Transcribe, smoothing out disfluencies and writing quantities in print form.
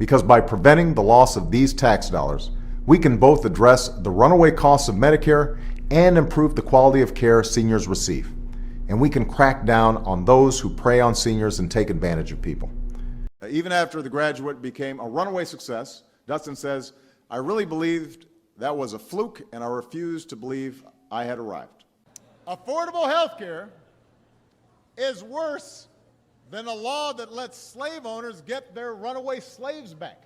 because by preventing the loss of these tax dollars, we can both address the runaway costs of Medicare and improve the quality of care seniors receive. And we can crack down on those who prey on seniors and take advantage of people. Even after The Graduate became a runaway success, Dustin says, "I really believed that was a fluke, and I refused to believe I had arrived." Affordable health care is worse than a law that lets slave owners get their runaway slaves back.